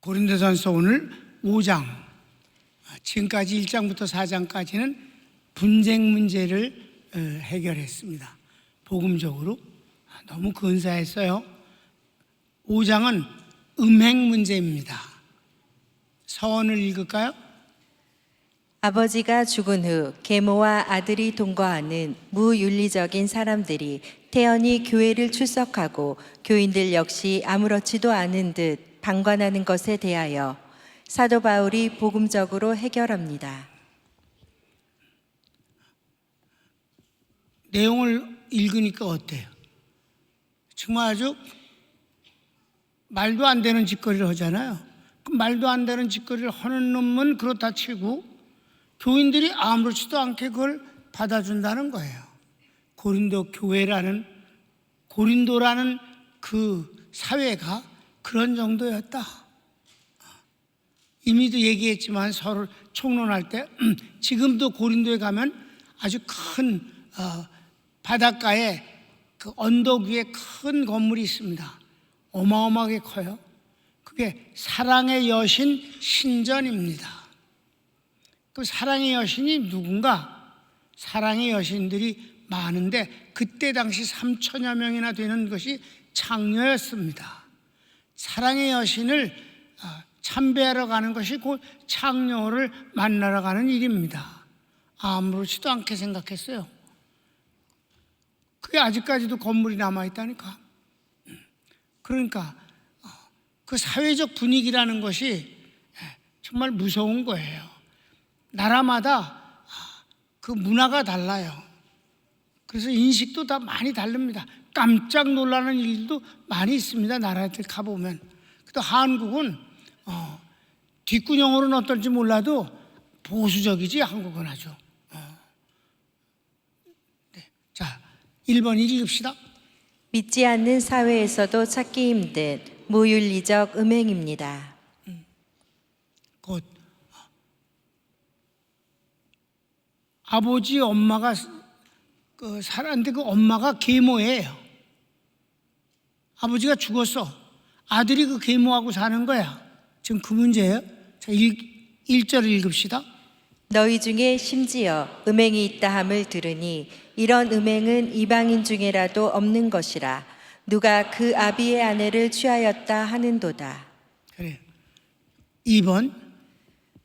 고린도전서 오늘 5장, 지금까지 1장부터 4장까지는 분쟁 문제를 해결했습니다. 복음적으로 너무 근사했어요. 5장은 음행 문제입니다. 서원을 읽을까요? 아버지가 죽은 후 계모와 아들이 동거하는 무윤리적인 사람들이 태연히 교회를 출석하고 교인들 역시 아무렇지도 않은 듯 방관하는 것에 대하여 사도 바울이 복음적으로 해결합니다. 내용을 읽으니까 어때요? 정말 아주 말도 안 되는 짓거리를 하잖아요. 그 말도 안 되는 짓거리를 하는 놈은 그렇다 치고 교인들이 아무렇지도 않게 그걸 받아준다는 거예요. 고린도라는 그 사회가 그런 정도였다. 이미도 얘기했지만 서로 총론할 때 지금도 고린도에 가면 아주 큰 바닷가에 그 언덕 위에 큰 건물이 있습니다. 어마어마하게 커요. 그게 사랑의 여신 신전입니다. 그 사랑의 여신이 누군가? 사랑의 여신들이 많은데 그때 당시 3천여 명이나 되는 것이 창녀였습니다. 사랑의 여신을 참배하러 가는 것이 곧 창녀를 만나러 가는 일입니다. 아무렇지도 않게 생각했어요. 그게 아직까지도 건물이 남아있다니까. 그러니까 그 사회적 분위기라는 것이 정말 무서운 거예요. 나라마다 그 문화가 달라요. 그래서 인식도 다 많이 다릅니다. 깜짝 놀라는 일도 많이 있습니다. 나라들 가보면. 또 한국은 뒷구녕으로는 어떨지 몰라도 보수적이지, 한국은 아주. 네. 자, 1번 읽읍시다. 믿지 않는 사회에서도 찾기 힘든 무윤리적 음행입니다. 곧 아버지 엄마가 살았는데 그 엄마가 계모예요. 아버지가 죽었어. 아들이 그 계모하고 사는 거야. 지금 그 문제예요. 자, 1절을 읽읍시다. 너희 중에 심지어 음행이 있다 함을 들으니 이런 음행은 이방인 중에라도 없는 것이라 누가 그 아비의 아내를 취하였다 하는도다. 그래요. 2번.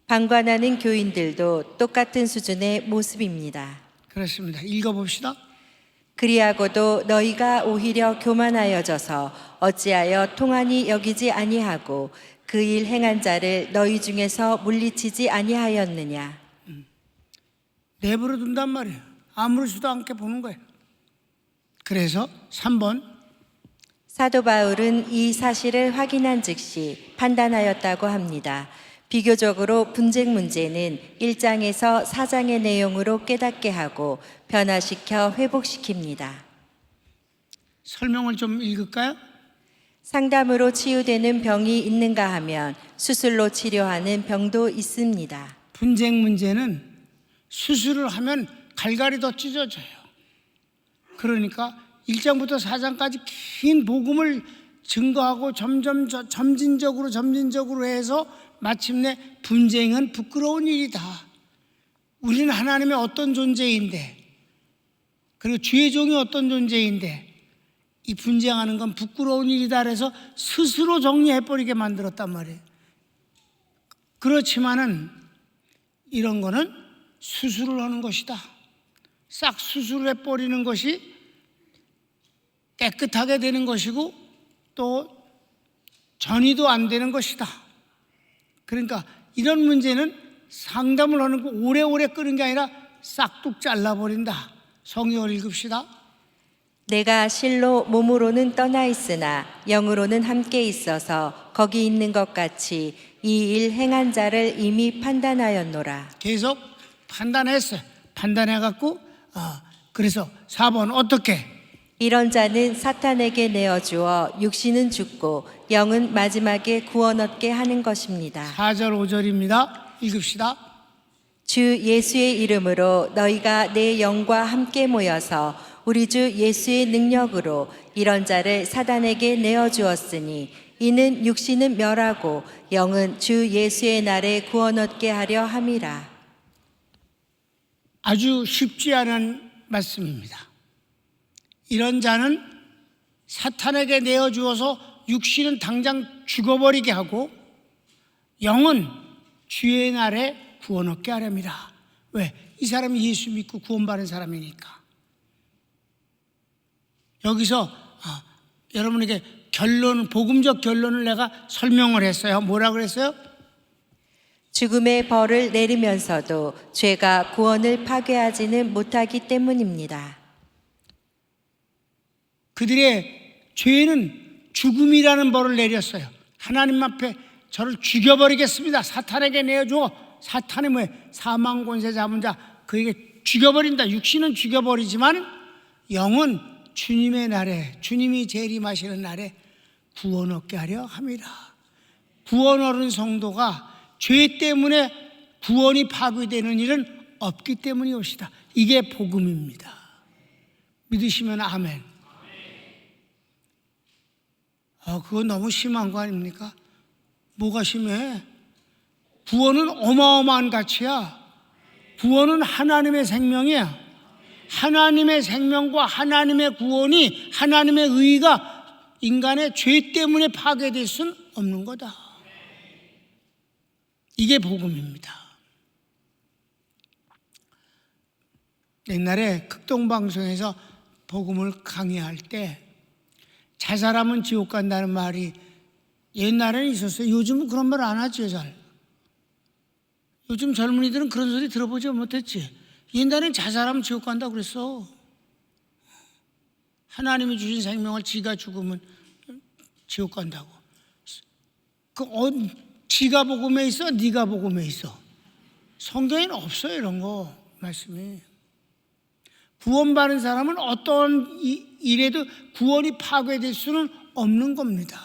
방관하는 교인들도 똑같은 수준의 모습입니다. 그렇습니다. 읽어봅시다. 그리하고도 너희가 오히려 교만하여져서 어찌하여 통한이 여기지 아니하고 그 일 행한 자를 너희 중에서 물리치지 아니하였느냐. 내버려 둔단 말이에요. 아무렇지도 않게 보는 거예요. 그래서 3번. 사도 바울은 이 사실을 확인한 즉시 판단하였다고 합니다. 비교적으로 분쟁 문제는 1장에서 4장의 내용으로 깨닫게 하고 변화시켜 회복시킵니다. 설명을 좀 읽을까요? 상담으로 치유되는 병이 있는가 하면 수술로 치료하는 병도 있습니다. 분쟁 문제는 수술을 하면 갈갈이 더 찢어져요. 그러니까 1장부터 4장까지 긴 복음을 증거하고 점진적으로 해서 마침내 분쟁은 부끄러운 일이다. 우리는 하나님의 어떤 존재인데, 그리고 주의 종이 어떤 존재인데 이 분쟁하는 건 부끄러운 일이다 그래서 스스로 정리해버리게 만들었단 말이에요. 그렇지만은 이런 거는 수술을 하는 것이다. 싹 수술을 해버리는 것이 깨끗하게 되는 것이고 또 전이도 안 되는 것이다. 그러니까 이런 문제는 상담을 하는 거 오래오래 끄는 게 아니라 싹둑 잘라버린다. 성경을 읽읍시다. 내가 실로 몸으로는 떠나 있으나 영으로는 함께 있어서 거기 있는 것 같이 이 일 행한 자를 이미 판단하였노라. 계속 판단했어요. 판단해갖고 그래서 4번 어떻게? 이런 자는 사탄에게 내어주어 육신은 죽고 영은 마지막에 구원 얻게 하는 것입니다. 4절 5절입니다. 읽읍시다. 주 예수의 이름으로 너희가 내 영과 함께 모여서 우리 주 예수의 능력으로 이런 자를 사단에게 내어주었으니 이는 육신은 멸하고 영은 주 예수의 날에 구원 얻게 하려 함이라. 아주 쉽지 않은 말씀입니다. 이런 자는 사탄에게 내어주어서 육신은 당장 죽어버리게 하고 영은 주의 날에 구원 얻게 하렵니다. 왜? 이 사람이 예수 믿고 구원받은 사람이니까. 여기서 여러분에게 복음적 결론을 내가 설명을 했어요. 뭐라 그랬어요? 죽음의 벌을 내리면서도 죄가 구원을 파괴하지는 못하기 때문입니다. 그들의 죄는 죽음이라는 벌을 내렸어요. 하나님 앞에 저를 죽여버리겠습니다. 사탄에게 내어주어. 사탄이 뭐예요? 사망 권세 잡은 자, 그에게 죽여버린다. 육신은 죽여버리지만 영은 주님의 날에, 주님이 재림하시는 날에 구원 얻게 하려 함이라. 구원 얻은 성도가 죄 때문에 구원이 파괴되는 일은 없기 때문이옵시다. 이게 복음입니다. 믿으시면 아멘. 그거 너무 심한 거 아닙니까? 뭐가 심해? 구원은 어마어마한 가치야. 구원은 하나님의 생명이야. 하나님의 생명과 하나님의 구원이, 하나님의 의가 인간의 죄 때문에 파괴될 수는 없는 거다. 이게 복음입니다. 옛날에 극동방송에서 복음을 강의할 때 자살하면 지옥 간다는 말이 옛날에는 있었어요. 요즘은 그런 말 안 하죠, 잘. 요즘 젊은이들은 그런 소리 들어보지 못했지. 옛날엔 자살하면 지옥 간다고 그랬어. 하나님이 주신 생명을 지가 죽으면 지옥 간다고. 지가 복음에 있어? 네가 복음에 있어? 성경에는 없어요, 이런 거 말씀이. 구원받은 사람은 어떤 일에도 구원이 파괴될 수는 없는 겁니다.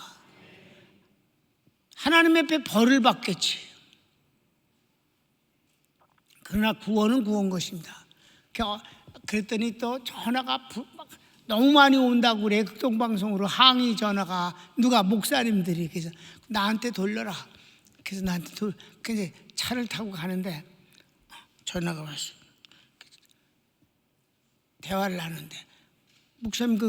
하나님 앞에 벌을 받겠지. 그러나 구원은 구원 것입니다. 그랬더니 또 전화가 너무 많이 온다고 그래. 극동방송으로 항의 전화가. 누가? 목사님들이. 그래서 나한테 돌려라. 그래서 나한테 그래서 차를 타고 가는데 전화가 왔어. 대화를 하는데 목사님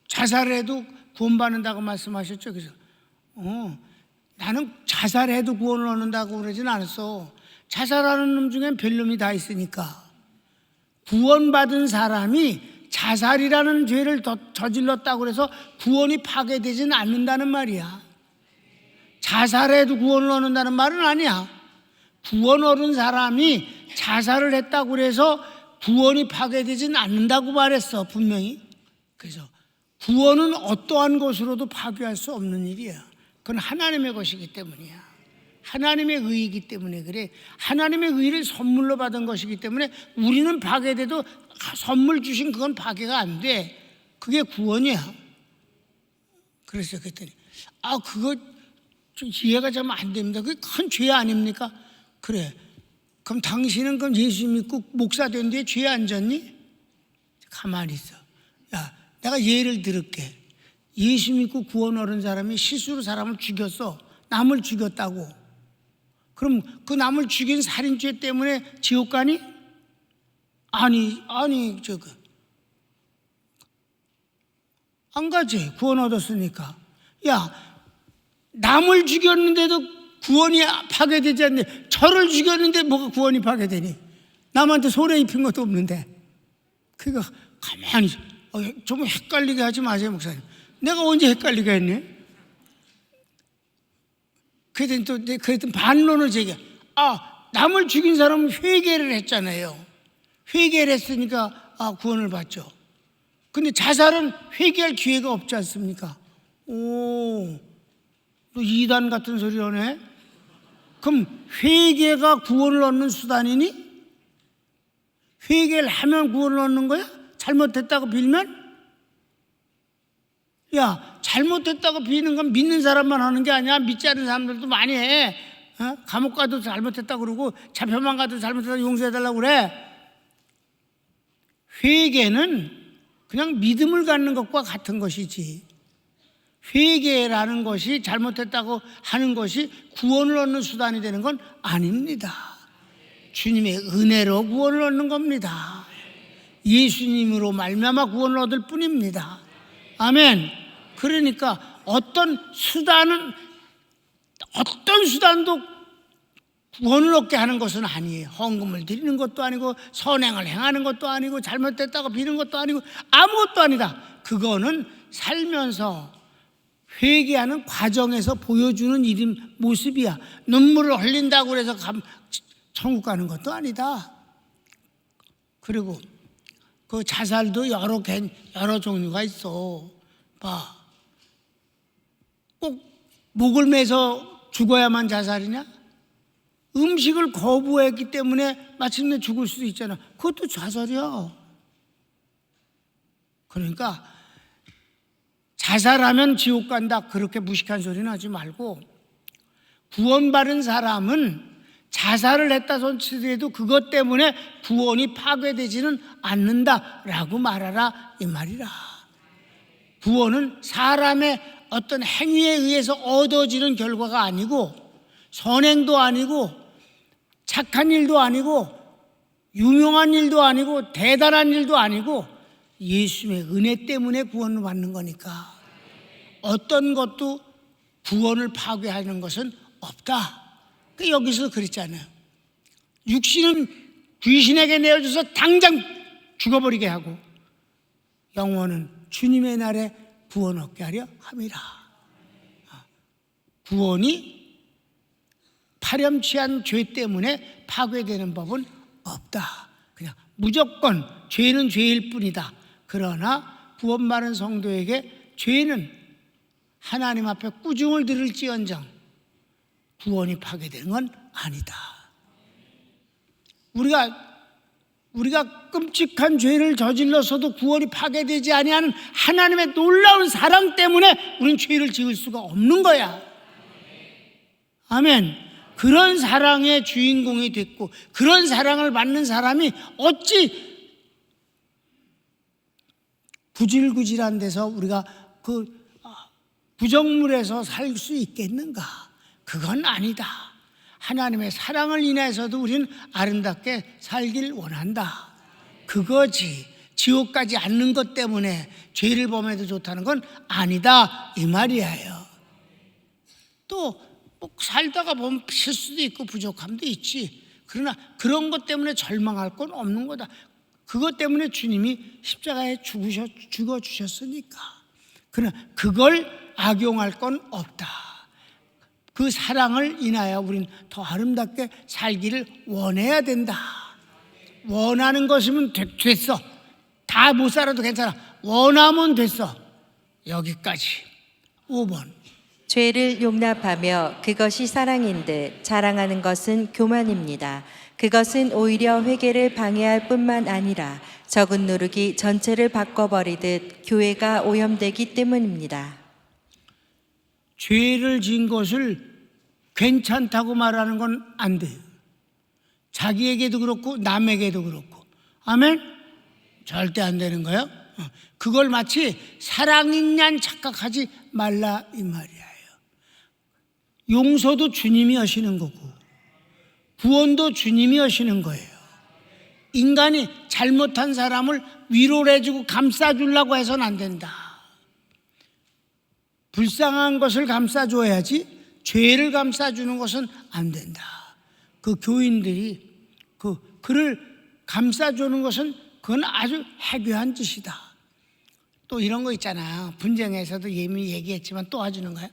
자살해도 구원받는다고 말씀하셨죠? 그래서 나는 자살해도 구원을 얻는다고 그러진 않았어. 자살하는 놈 중엔 별 놈이 다 있으니까. 구원받은 사람이 자살이라는 죄를 저질렀다고 해서 구원이 파괴되지는 않는다는 말이야. 자살해도 구원을 얻는다는 말은 아니야. 구원 얻은 사람이 자살을 했다고 해서 구원이 파괴되지는 않는다고 말했어, 분명히. 그래서 구원은 어떠한 것으로도 파괴할 수 없는 일이야. 그건 하나님의 것이기 때문이야. 하나님의 의이기 때문에 그래. 하나님의 의를 선물로 받은 것이기 때문에 우리는 파괴돼도 선물 주신 그건 파괴가 안 돼. 그게 구원이야. 그래서 그랬더니 그거 좀 이해가 좀 안 됩니다. 그게 큰 죄 아닙니까? 그래. 그럼 당신은 그럼 예수 믿고 목사 된 뒤에 죄 안 졌니? 가만히 있어. 야, 내가 예를 들을게. 예수 믿고 구원 얻은 사람이 실수로 사람을 죽였어. 남을 죽였다고. 그럼 그 남을 죽인 살인죄 때문에 지옥 가니? 아니, 안 가지. 구원 얻었으니까. 야, 남을 죽였는데도 구원이 파괴되지 않네. 저를 죽였는데 뭐가 구원이 파괴되니? 남한테 손해 입힌 것도 없는데. 그러니까 가만히 좀 헷갈리게 하지 마세요, 목사님. 내가 언제 헷갈리게 했니? 그랬더니 반론을 제기해. 남을 죽인 사람은 회개를 했잖아요. 회개를 했으니까 구원을 받죠. 근데 자살은 회개할 기회가 없지 않습니까? 또 이단 같은 소리 하네. 그럼 회개가 구원을 얻는 수단이니? 회개를 하면 구원을 얻는 거야? 잘못했다고 빌면? 야, 잘못했다고 비는 건 믿는 사람만 하는 게 아니야. 믿지 않는 사람들도 많이 해. 감옥 가도 잘못했다고 그러고 잡혀만 가도 잘못했다고 용서해달라고 그래. 회개는 그냥 믿음을 갖는 것과 같은 것이지, 회개라는 것이 잘못했다고 하는 것이 구원을 얻는 수단이 되는 건 아닙니다. 주님의 은혜로 구원을 얻는 겁니다. 예수님으로 말미암아 구원을 얻을 뿐입니다. 아멘. 그러니까 어떤 수단도 구원을 얻게 하는 것은 아니에요. 헌금을 드리는 것도 아니고 선행을 행하는 것도 아니고 잘못됐다고 비는 것도 아니고 아무것도 아니다. 그거는 살면서 회개하는 과정에서 보여주는 일인 모습이야. 눈물을 흘린다고 해서 천국 가는 것도 아니다. 그리고 그 자살도 여러 종류가 있어. 봐. 꼭 목을 매서 죽어야만 자살이냐? 음식을 거부했기 때문에 마침내 죽을 수도 있잖아. 그것도 자살이야. 그러니까 자살하면 지옥 간다, 그렇게 무식한 소리는 하지 말고, 구원받은 사람은 자살을 했다 손치더라도 그것 때문에 구원이 파괴되지는 않는다라고 말하라, 이 말이라. 구원은 사람의 어떤 행위에 의해서 얻어지는 결과가 아니고, 선행도 아니고, 착한 일도 아니고, 유명한 일도 아니고, 대단한 일도 아니고, 예수님의 은혜 때문에 구원을 받는 거니까 어떤 것도 구원을 파괴하는 것은 없다. 여기서 그랬잖아요. 육신은 귀신에게 내어줘서 당장 죽어버리게 하고, 영혼은 주님의 날에 구원 얻게 하려 함이라. 구원이 파렴치한 죄 때문에 파괴되는 법은 없다. 그냥 무조건 죄는 죄일 뿐이다. 그러나 구원받은 성도에게 죄는 하나님 앞에 꾸중을 들을지언정 구원이 파괴되는 건 아니다. 우리가 끔찍한 죄를 저질러서도 구원이 파괴되지 아니하는 하나님의 놀라운 사랑 때문에 우리는 죄를 지을 수가 없는 거야. 아멘. 그런 사랑의 주인공이 됐고, 그런 사랑을 받는 사람이 어찌 구질구질한 데서 우리가 그 부정물에서 살 수 있겠는가? 그건 아니다. 하나님의 사랑을 인해서도 우리는 아름답게 살길 원한다. 그거지. 지옥 가지 않는 것 때문에 죄를 범해도 좋다는 건 아니다, 이 말이에요. 또 살다가 보면 실수도 있고 부족함도 있지. 그러나 그런 것 때문에 절망할 건 없는 거다. 그것 때문에 주님이 십자가에 죽어주셨으니까. 그러나 그걸 악용할 건 없다. 그 사랑을 인하여 우린 더 아름답게 살기를 원해야 된다. 원하는 것이면 됐어. 다 못 살아도 괜찮아. 원하면 됐어. 여기까지. 5번. 죄를 용납하며 그것이 사랑인 듯 자랑하는 것은 교만입니다. 그것은 오히려 회개를 방해할 뿐만 아니라 적은 누룩이 전체를 바꿔버리듯 교회가 오염되기 때문입니다. 죄를 지은 것을 괜찮다고 말하는 건 안 돼요. 자기에게도 그렇고 남에게도 그렇고. 아멘? 절대 안 되는 거예요. 그걸 마치 사랑인 양 착각하지 말라, 이 말이에요. 용서도 주님이 하시는 거고 구원도 주님이 하시는 거예요. 인간이 잘못한 사람을 위로를 해주고 감싸주려고 해서는 안 된다. 불쌍한 것을 감싸줘야지 죄를 감싸주는 것은 안 된다. 그 교인들이 그를 감싸주는 것은 그건 아주 해괴한 짓이다. 또 이런 거 있잖아요. 분쟁에서도 이미 얘기했지만 또 해주는 거예요.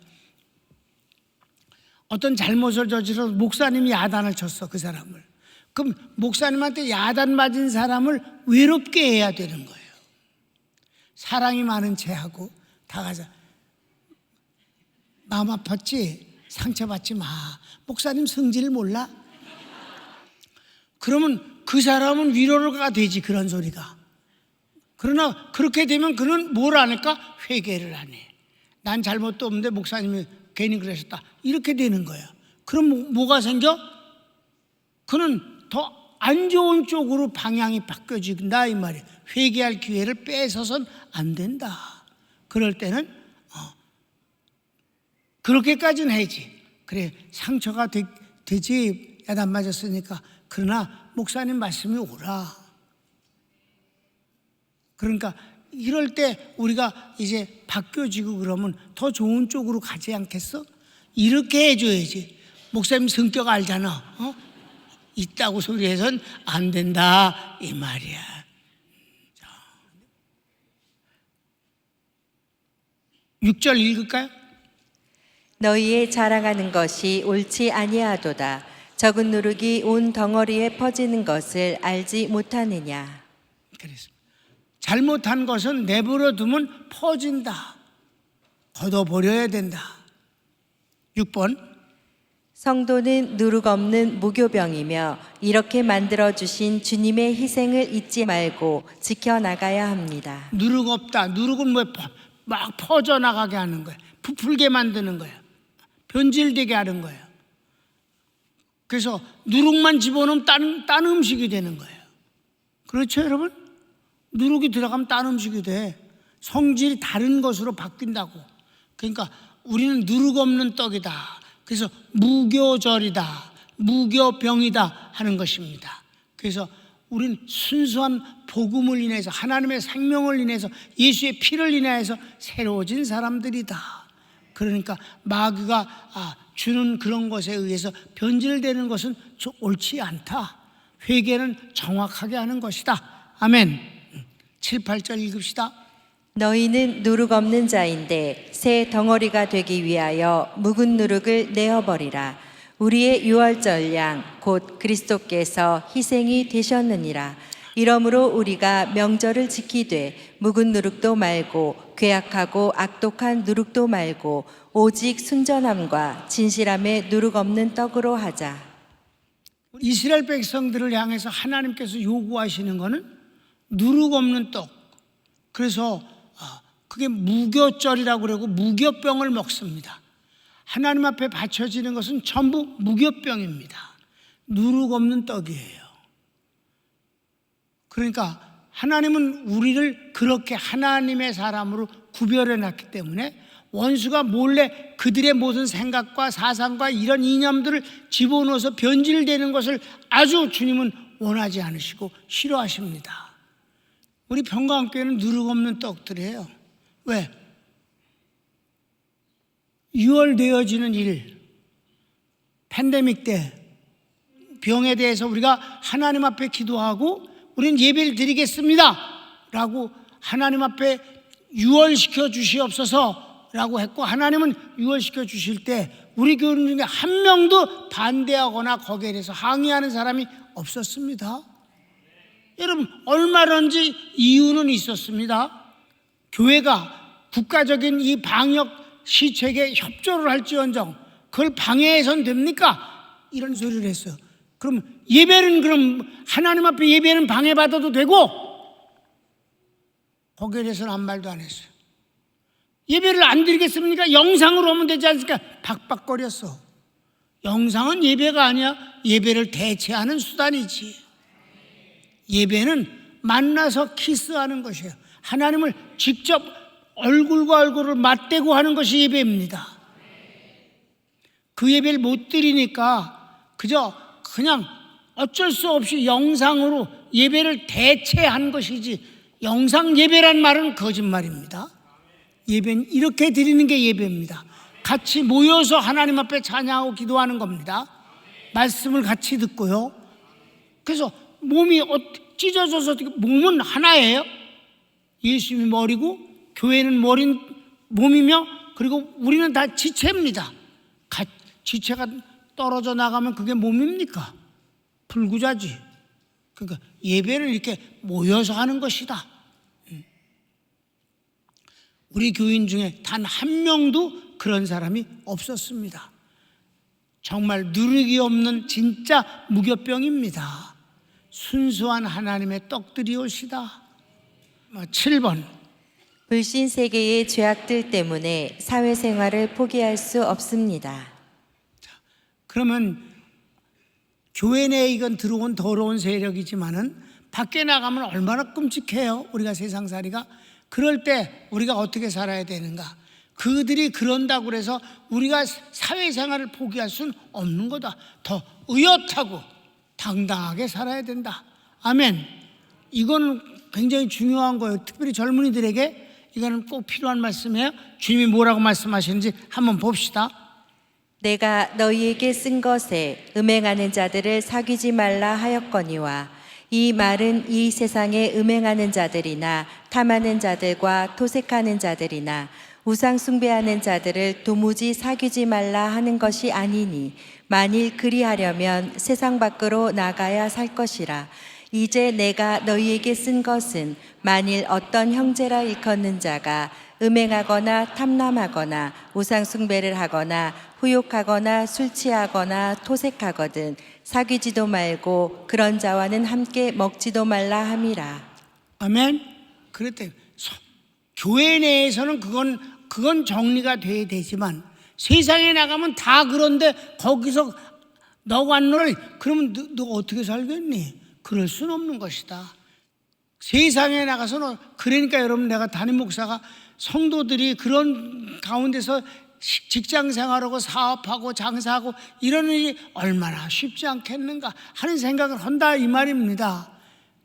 어떤 잘못을 저질러서 목사님이 야단을 쳤어, 그 사람을. 그럼 목사님한테 야단 맞은 사람을 외롭게 해야 되는 거예요. 사랑이 많은 채하고 다 가자. 마음 아팠지? 상처받지 마. 목사님 성질 몰라? 그러면 그 사람은 위로가 되지, 그런 소리가. 그러나 그렇게 되면 그는 뭘 안 할까? 회개를 안 해. 난 잘못도 없는데 목사님이 괜히 그러셨다, 이렇게 되는 거예요. 그럼 뭐가 생겨? 그는 더 안 좋은 쪽으로 방향이 바뀌어진다 이 말이에요. 회개할 기회를 뺏어선 안 된다. 그럴 때는 그렇게까지는 해야지. 그래, 상처가 되지, 야단 맞았으니까. 그러나 목사님 말씀이 오라. 그러니까 이럴 때 우리가 이제 바뀌어지고 그러면 더 좋은 쪽으로 가지 않겠어? 이렇게 해줘야지. 목사님 성격 알잖아. 있다고 소리해선 안 된다 이 말이야. 6절 읽을까요? 너희의 자랑하는 것이 옳지 아니하도다. 적은 누룩이 온 덩어리에 퍼지는 것을 알지 못하느냐. 그랬습니다. 잘못한 것은 내버려 두면 퍼진다. 걷어버려야 된다. 6번. 성도는 누룩 없는 무교병이며 이렇게 만들어 주신 주님의 희생을 잊지 말고 지켜나가야 합니다. 누룩 없다. 누룩은 막 퍼져나가게 하는 거예요. 부풀게 만드는 거예요. 변질되게 하는 거예요. 그래서 누룩만 집어넣으면 딴 음식이 되는 거예요. 그렇죠, 여러분? 누룩이 들어가면 딴 음식이 돼. 성질이 다른 것으로 바뀐다고. 그러니까 우리는 누룩 없는 떡이다. 그래서 무교절이다, 무교병이다 하는 것입니다. 그래서 우리는 순수한 복음을 인해서, 하나님의 생명을 인해서, 예수의 피를 인하여서 새로워진 사람들이다. 그러니까 마귀가 주는 그런 것에 의해서 변질되는 것은 옳지 않다. 회개는 정확하게 하는 것이다. 아멘. 7, 8절 읽읍시다. 너희는 누룩 없는 자인데 새 덩어리가 되기 위하여 묵은 누룩을 내어버리라. 우리의 유월절 양 곧 그리스도께서 희생이 되셨느니라. 이러므로 우리가 명절을 지키되 묵은 누룩도 말고 괴악하고 악독한 누룩도 말고 오직 순전함과 진실함의 누룩 없는 떡으로 하자. 이스라엘 백성들을 향해서 하나님께서 요구하시는 것은 누룩 없는 떡. 그래서 그게 무교절이라고 그러고 무교병을 먹습니다. 하나님 앞에 바쳐지는 것은 전부 무교병입니다. 누룩 없는 떡이에요. 그러니까 하나님은 우리를 그렇게 하나님의 사람으로 구별해 놨기 때문에 원수가 몰래 그들의 모든 생각과 사상과 이런 이념들을 집어넣어서 변질되는 것을 아주 주님은 원하지 않으시고 싫어하십니다. 우리 평강교회는 누룩 없는 떡들이에요. 왜? 유월되어지는 일, 팬데믹 때 병에 대해서 우리가 하나님 앞에 기도하고 우리는 예배를 드리겠습니다 라고 하나님 앞에 유월시켜 주시옵소서 라고 했고, 하나님은 유월시켜 주실 때 우리 교회 중에 한 명도 반대하거나 거기에 대해서 항의하는 사람이 없었습니다. 여러분, 얼마든지 이유는 있었습니다. 교회가 국가적인 이 방역 시책에 협조를 할지언정 그걸 방해해서는 됩니까? 이런 소리를 했어요. 그럼 예배는, 그럼 하나님 앞에 예배는 방해받아도 되고, 거기에 대해서는 아무 말도 안 했어요. 예배를 안 드리겠습니까? 영상으로 오면 되지 않습니까? 박박거렸어. 영상은 예배가 아니야. 예배를 대체하는 수단이지. 예배는 만나서 키스하는 것이에요. 하나님을 직접 얼굴과 얼굴을 맞대고 하는 것이 예배입니다. 그 예배를 못 드리니까 그냥 어쩔 수 없이 영상으로 예배를 대체한 것이지, 영상 예배란 말은 거짓말입니다. 예배는 이렇게 드리는 게 예배입니다. 같이 모여서 하나님 앞에 찬양하고 기도하는 겁니다. 말씀을 같이 듣고요. 그래서 몸이 찢어져서 몸은 하나예요. 예수님이 머리고 교회는 몸이며, 그리고 우리는 다 지체입니다. 지체가 떨어져 나가면 그게 몸입니까? 불구자지. 그러니까 예배를 이렇게 모여서 하는 것이다. 우리 교인 중에 단 한 명도 그런 사람이 없었습니다. 정말 누룩이 없는 진짜 무교병입니다. 순수한 하나님의 떡들이오시다. 7번. 불신 세계의 죄악들 때문에 사회생활을 포기할 수 없습니다. 그러면 교회 내에 이건 들어온 더러운 세력이지만은 밖에 나가면 얼마나 끔찍해요. 우리가 세상살이가. 그럴 때 우리가 어떻게 살아야 되는가? 그들이 그런다고 그래서 우리가 사회생활을 포기할 수는 없는 거다. 더 의젓하고 당당하게 살아야 된다. 아멘. 이건 굉장히 중요한 거예요. 특별히 젊은이들에게 이거는 꼭 필요한 말씀이에요. 주님이 뭐라고 말씀하시는지 한번 봅시다. 내가 너희에게 쓴 것에 음행하는 자들을 사귀지 말라 하였거니와 이 말은 이 세상에 음행하는 자들이나 탐하는 자들과 토색하는 자들이나 우상 숭배하는 자들을 도무지 사귀지 말라 하는 것이 아니니 만일 그리하려면 세상 밖으로 나가야 살 것이라. 이제 내가 너희에게 쓴 것은 만일 어떤 형제라 일컫는 자가 음행하거나 탐남하거나 우상 숭배를 하거나 후욕하거나 술 취하거나 토색하거든 사귀지도 말고 그런 자와는 함께 먹지도 말라 함이라. 아멘. 그랬대. 교회 내에서는 그건 정리가 돼야 되지만 세상에 나가면 다 그런데 거기서 너가 안 놀아. 그러면 너 어떻게 살겠니? 그럴 수는 없는 것이다. 세상에 나가서는 그러니까 여러분 내가 담임 목사가 성도들이 그런 가운데서 직장 생활하고 사업하고 장사하고 이런 일이 얼마나 쉽지 않겠는가 하는 생각을 한다 이 말입니다.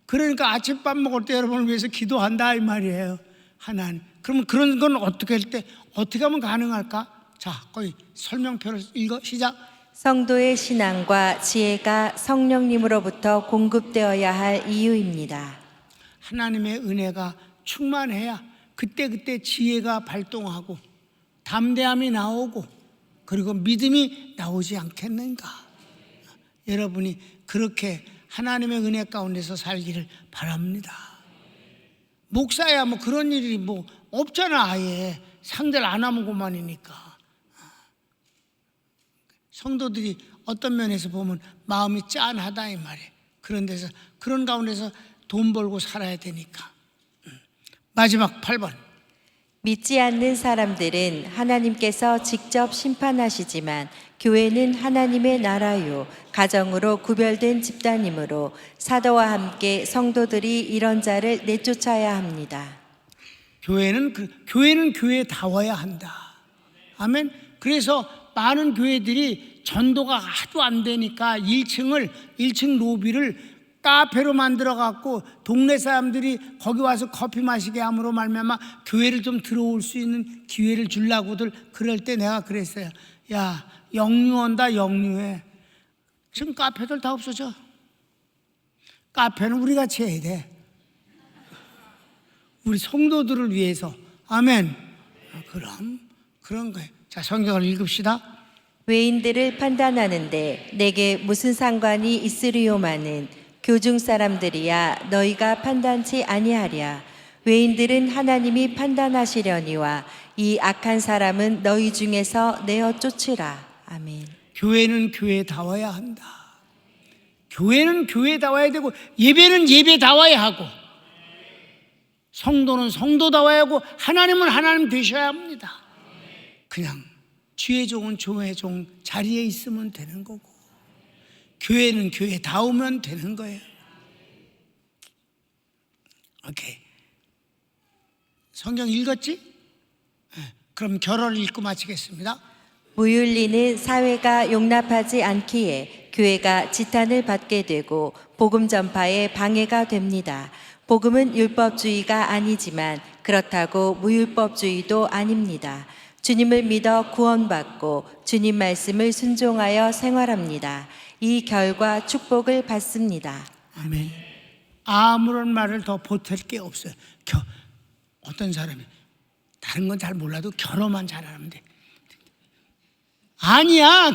그러니까 아침밥 먹을 때 여러분을 위해서 기도한다 이 말이에요. 하나님. 그러면 그런 건 어떻게 할 때 어떻게 하면 가능할까? 자, 거기 설명표를 읽어 시작. 성도의 신앙과 지혜가 성령님으로부터 공급되어야 할 이유입니다. 하나님의 은혜가 충만해야 그때 지혜가 발동하고 담대함이 나오고 그리고 믿음이 나오지 않겠는가? 여러분이 그렇게 하나님의 은혜 가운데서 살기를 바랍니다. 목사야 뭐 그런 일이 뭐 없잖아. 아예 상대를 안 하면 그만이니까. 성도들이 어떤 면에서 보면 마음이 짠하다 이 말이에요. 그런 데서 그런 가운데서 돈 벌고 살아야 되니까. 마지막 8번. 믿지 않는 사람들은 하나님께서 직접 심판하시지만 교회는 하나님의 나라요 가정으로 구별된 집단이므로 사도와 함께 성도들이 이런 자를 내쫓아야 합니다. 교회는 교회다워야 한다. 아멘. 그래서 많은 교회들이 전도가 하도 안 되니까 1층 로비를 카페로 만들어 갖고 동네 사람들이 거기 와서 커피 마시게 함으로 말미암아 교회를 좀 들어올 수 있는 기회를 주려고들 그럴 때 내가 그랬어요. 야, 역류한다 역류해. 지금 카페들 다 없어져. 카페는 우리 같이 해야 돼. 우리 성도들을 위해서. 아멘. 그럼 그런 거예요. 자, 성경을 읽읍시다. 외인들을 판단하는데 내게 무슨 상관이 있으리요마는 교중 사람들이야 너희가 판단치 아니하랴. 외인들은 하나님이 판단하시려니와 이 악한 사람은 너희 중에서 내어 쫓으라. 아멘. 교회는 교회다워야 한다. 교회는 교회다워야 되고 예배는 예배다워야 하고 성도는 성도다워야 하고 하나님은 하나님 되셔야 합니다. 그냥 주의 종은 주의 종 자리에 있으면 되는 거고 교회는 교회다우면 되는 거예요. 오케이. 성경 읽었지? 그럼 결어를 읽고 마치겠습니다. 무윤리는 사회가 용납하지 않기에 교회가 지탄을 받게 되고 복음 전파에 방해가 됩니다. 복음은 율법주의가 아니지만 그렇다고 무율법주의도 아닙니다. 주님을 믿어 구원받고 주님 말씀을 순종하여 생활합니다. 이 결과 축복을 받습니다. 아멘. 아무런 말을 더 보탤 게 없어요. 어떤 사람이 다른 건 잘 몰라도 결혼만 잘하면 돼. 아니야.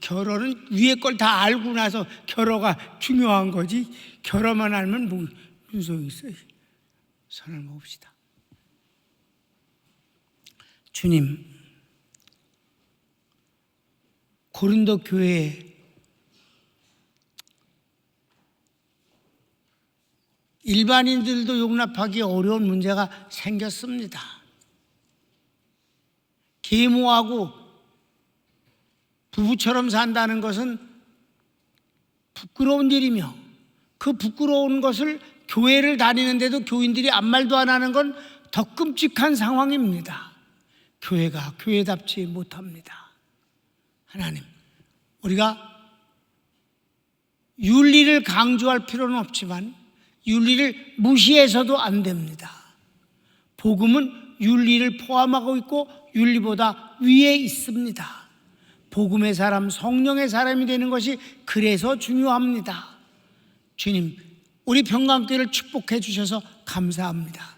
결혼은 위에 걸 다 알고 나서 결혼가 중요한 거지. 결혼만 알면 무슨 소용이 있어요. 손을 모읍시다. 주님, 고린도 교회에 일반인들도 용납하기 어려운 문제가 생겼습니다. 계모하고 부부처럼 산다는 것은 부끄러운 일이며, 그 부끄러운 것을 교회를 다니는데도 교인들이 아무 말도 안 하는 건 더 끔찍한 상황입니다. 교회가 교회답지 못합니다. 하나님, 우리가 윤리를 강조할 필요는 없지만 윤리를 무시해서도 안 됩니다. 복음은 윤리를 포함하고 있고 윤리보다 위에 있습니다. 복음의 사람, 성령의 사람이 되는 것이 그래서 중요합니다. 주님, 우리 평강교회를 축복해 주셔서 감사합니다.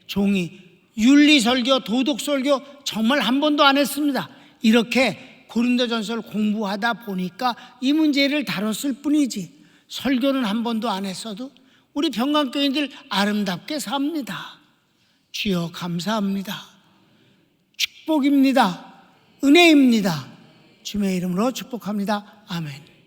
종이 윤리설교, 도덕설교 정말 한 번도 안 했습니다. 이렇게 고린도전서를 공부하다 보니까 이 문제를 다뤘을 뿐이지, 설교는 한 번도 안 했어도 우리 평강교인들 아름답게 삽니다. 주여 감사합니다. 축복입니다. 은혜입니다. 주님의 이름으로 축복합니다. 아멘.